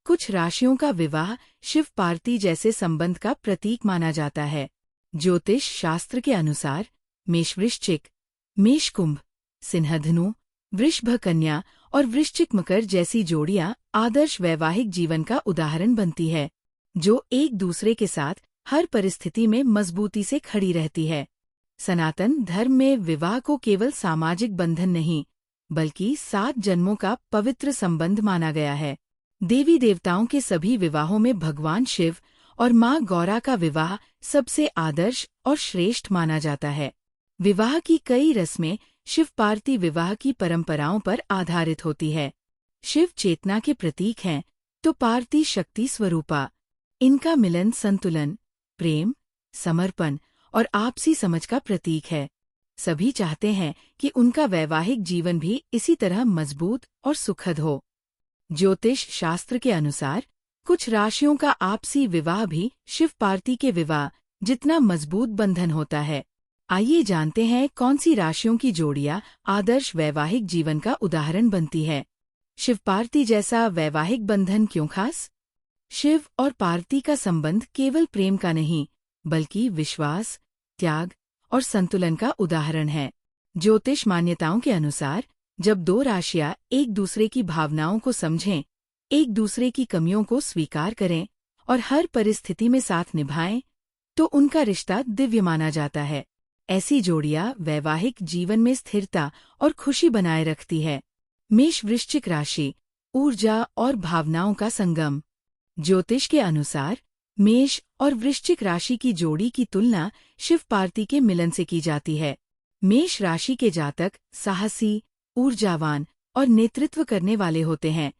कुछ राशियों का विवाह शिव पार्वती जैसे संबंध का प्रतीक माना जाता है। ज्योतिष शास्त्र के अनुसार मेष वृश्चिक, मेष कुंभ, सिंह धनु, वृषभ कन्या और वृश्चिक मकर जैसी जोड़ियां आदर्श वैवाहिक जीवन का उदाहरण बनती है, जो एक दूसरे के साथ हर परिस्थिति में मजबूती से खड़ी रहती है। सनातन धर्म में विवाह को केवल सामाजिक बंधन नहीं, बल्कि 7 जन्मों का पवित्र संबंध माना गया है। देवी देवताओं के सभी विवाहों में भगवान शिव और मां गौरा का विवाह सबसे आदर्श और श्रेष्ठ माना जाता है। विवाह की कई रस्में शिव पार्वती विवाह की परंपराओं पर आधारित होती है। शिव चेतना के प्रतीक हैं, तो पार्वती शक्ति स्वरूपा। इनका मिलन संतुलन, प्रेम, समर्पण और आपसी समझ का प्रतीक है। सभी चाहते हैं कि उनका वैवाहिक जीवन भी इसी तरह मजबूत और सुखद हो। ज्योतिष शास्त्र के अनुसार कुछ राशियों का आपसी विवाह भी शिव पार्वती के विवाह जितना मजबूत बंधन होता है। आइए जानते हैं कौन सी राशियों की जोड़ियां आदर्श वैवाहिक जीवन का उदाहरण बनती है। शिव पार्वती जैसा वैवाहिक बंधन क्यों खास? शिव और पार्वती का संबंध केवल प्रेम का नहीं, बल्कि विश्वास, त्याग और संतुलन का उदाहरण है। ज्योतिष मान्यताओं के अनुसार जब 2 राशियां एक दूसरे की भावनाओं को समझें, एक दूसरे की कमियों को स्वीकार करें और हर परिस्थिति में साथ निभाएं, तो उनका रिश्ता दिव्य माना जाता है। ऐसी जोड़ियां वैवाहिक जीवन में स्थिरता और खुशी बनाए रखती है। मेष वृश्चिक राशि, ऊर्जा और भावनाओं का संगम। ज्योतिष के अनुसार मेष और वृश्चिक राशि की जोड़ी की तुलना शिव पार्वती के मिलन से की जाती है। मेष राशि के जातक साहसी, ऊर्जावान और नेतृत्व करने वाले होते हैं,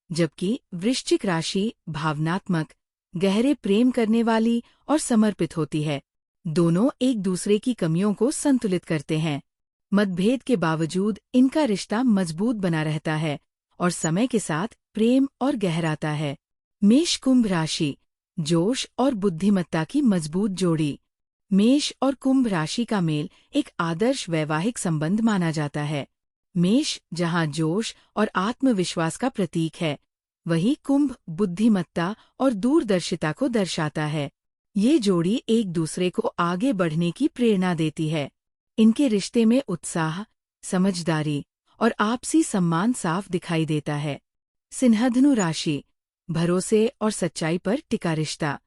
जबकि वृश्चिक राशि भावनात्मक, गहरे प्रेम करने वाली और समर्पित होती है। दोनों एक दूसरे की कमियों को संतुलित करते हैं। मतभेद के बावजूद इनका रिश्ता मजबूत बना रहता है और समय के साथ प्रेम और गहराता है। मेष कुंभ राशि, जोश और बुद्धिमत्ता की मजबूत जोड़ी। मेष और कुंभ राशि का मेल एक आदर्श वैवाहिक संबंध माना जाता है। मेष जहां जोश और आत्मविश्वास का प्रतीक है, वहीं कुंभ बुद्धिमत्ता और दूरदर्शिता को दर्शाता है। ये जोड़ी एक दूसरे को आगे बढ़ने की प्रेरणा देती है। इनके रिश्ते में उत्साह, समझदारी और आपसी सम्मान साफ दिखाई देता है। सिंह धनु राशि, भरोसे और सच्चाई पर टिका रिश्ता।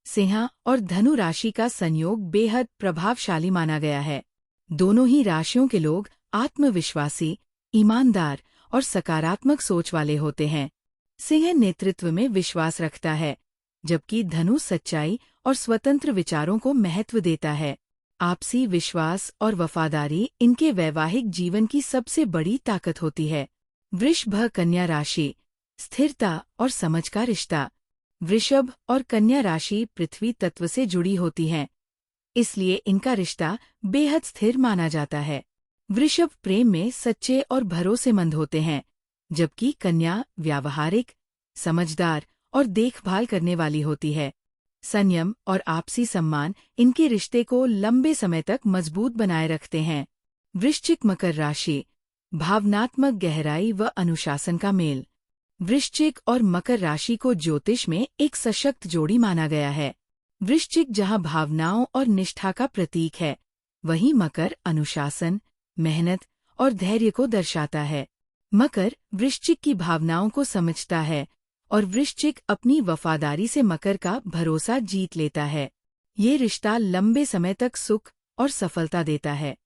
सिंह और धनु राशि का संयोग बेहद प्रभावशाली माना गया है। दोनों ही राशियों के लोग आत्मविश्वासी, ईमानदार और सकारात्मक सोच वाले होते हैं। सिंह नेतृत्व में विश्वास रखता है, जबकि धनु सच्चाई और स्वतंत्र विचारों को महत्व देता है। आपसी विश्वास और वफादारी इनके वैवाहिक जीवन की सबसे बड़ी ताकत होती है। वृषभ कन्या राशि, स्थिरता और समझ का रिश्ता। वृषभ और कन्या राशि पृथ्वी तत्व से जुड़ी होती हैं, इसलिए इनका रिश्ता बेहद स्थिर माना जाता है। वृषभ प्रेम में सच्चे और भरोसेमंद होते हैं, जबकि कन्या व्यावहारिक, समझदार और देखभाल करने वाली होती है। संयम और आपसी सम्मान इनके रिश्ते को लंबे समय तक मजबूत बनाए रखते हैं। वृश्चिक मकर राशि, भावनात्मक गहराई व अनुशासन का मेल। वृश्चिक और मकर राशि को ज्योतिष में एक सशक्त जोड़ी माना गया है। वृश्चिक जहां भावनाओं और निष्ठा का प्रतीक है, वहीं मकर अनुशासन, मेहनत और धैर्य को दर्शाता है। मकर वृश्चिक की भावनाओं को समझता है और वृश्चिक अपनी वफादारी से मकर का भरोसा जीत लेता है। ये रिश्ता लंबे समय तक सुख और सफलता देता है।